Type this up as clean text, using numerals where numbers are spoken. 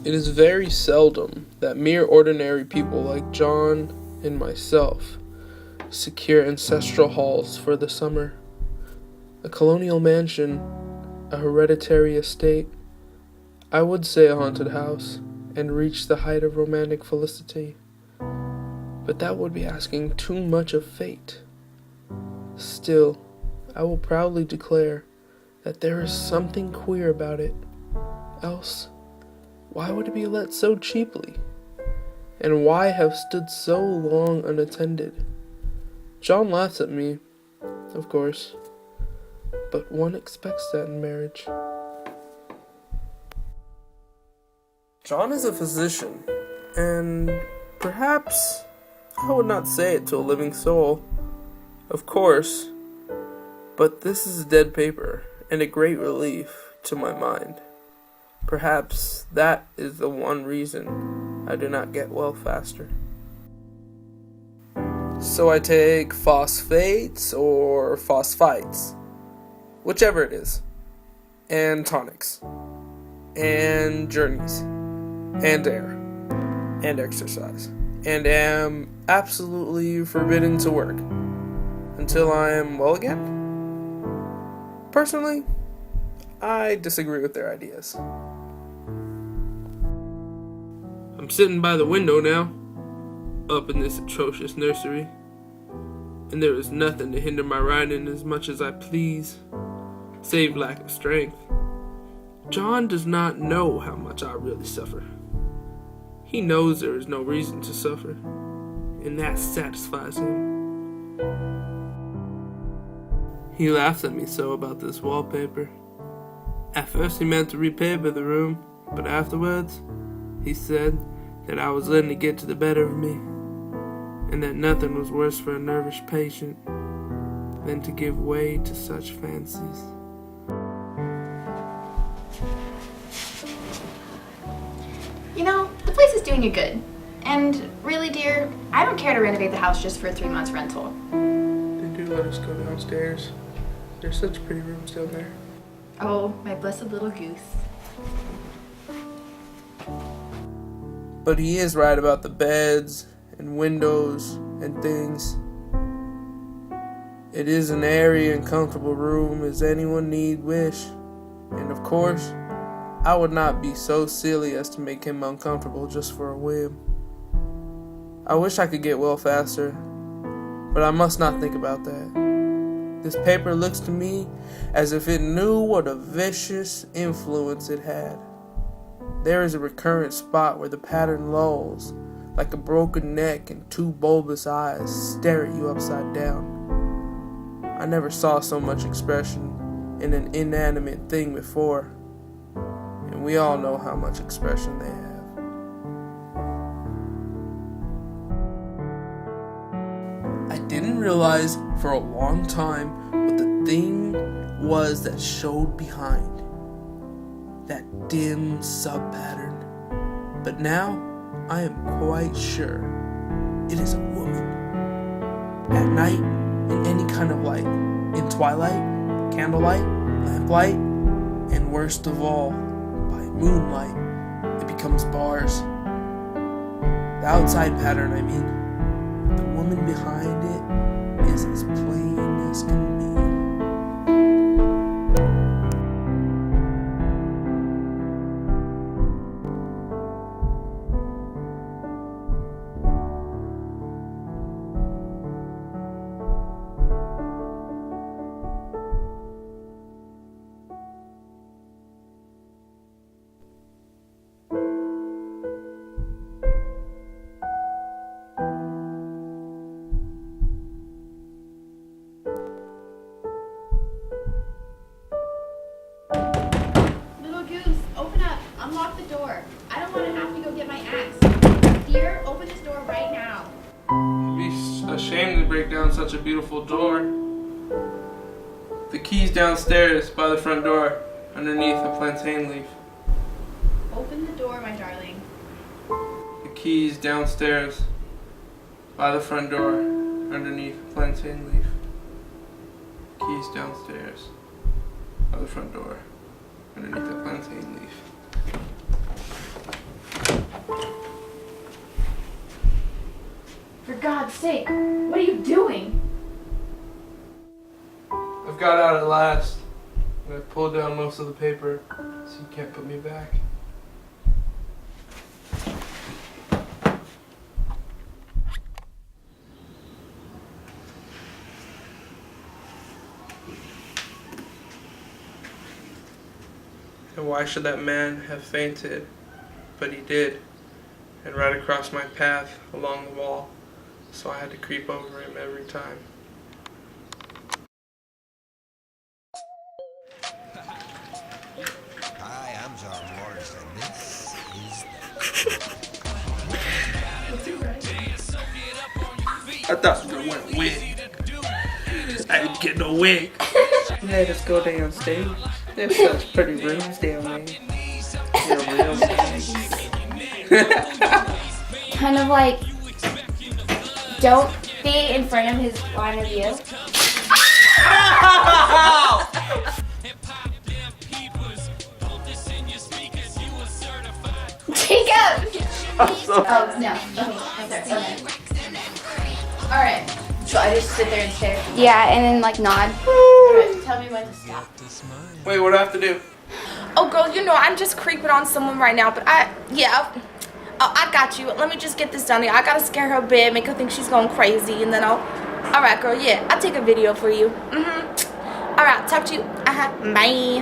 It is very seldom that mere ordinary people like John and myself secure ancestral halls for the summer. A colonial mansion, a hereditary estate, I would say a haunted house, and reach the height of romantic felicity. But that would be asking too much of fate. Still, I will proudly declare that there is something queer about it. Else, why would it be let so cheaply? And why have stood so long unattended? John laughs at me, of course, but one expects that in marriage. John is a physician, and perhaps I would not say it to a living soul, of course, but this is dead paper, and a great relief to my mind. Perhaps that is the one reason I do not get well faster. So I take phosphates or phosphites, whichever it is, and tonics, and journeys, and air, and exercise, and am absolutely forbidden to work until I am well again. Personally, I disagree with their ideas. I'm sitting by the window now, up in this atrocious nursery, and there is nothing to hinder my writing as much as I please, save lack of strength. John does not know how much I really suffer. He knows there is no reason to suffer, and that satisfies him. He laughs at me so about this wallpaper. At first he meant to repaper the room, but afterwards he said that I was letting it get to the better of me, and that nothing was worse for a nervous patient than to give way to such fancies. You know, the place is doing you good. And really, dear, I don't care to renovate the house just for a 3 months rental. They do let us go downstairs. There's such pretty rooms down there. Oh, my blessed little goose. But he is right about the beds and windows and things. It is an airy and comfortable room as anyone need wish. And of course, I would not be so silly as to make him uncomfortable just for a whim. I wish I could get well faster, but I must not think about that. This paper looks to me as if it knew what a vicious influence it had. There is a recurrent spot where the pattern lulls, like a broken neck and two bulbous eyes stare at you upside down. I never saw so much expression in an inanimate thing before, and we all know how much expression they have. I didn't realize for a long time what the thing was that showed behind that dim sub-pattern, but now I am quite sure it is a woman. At night, in any kind of light, in twilight, candlelight, lamplight, and worst of all, by moonlight, it becomes bars. The outside pattern, I mean. The woman behind it is as plain as can be. Unlock the door. I don't want to have to go get my axe. Dear, open this door right now. You'd be ashamed to break down such a beautiful door. The key's downstairs by the front door, underneath a plantain leaf. Open the door, my darling. The key's downstairs by the front door, underneath a plantain leaf. Key's downstairs by the front door, underneath a plantain leaf. sake, what are you doing? I've got out at last. And I've pulled down most of the paper, so you can't put me back. And why should that man have fainted? But he did, and right across my path along the wall, so I had to creep over him every time. Hi, I'm John Morris, and this is I thought you went wig. I didn't get no wig. Let us go downstairs. There's such pretty rooms down there. They're real nice. Kind of like, don't be in front of his line of view. Jacob! Oh, no. Okay. Alright. So I just sit there and stare? Yeah, and then like nod. Alright, tell me when to stop. Wait, what do I have to do? Oh, girl, you know, I'm just creeping on someone right now, but I got you. Let me just get this done here. I gotta scare her a bit, make her think she's going crazy, and then alright, girl, yeah, I'll take a video for you. Alright, talk to you. Bye.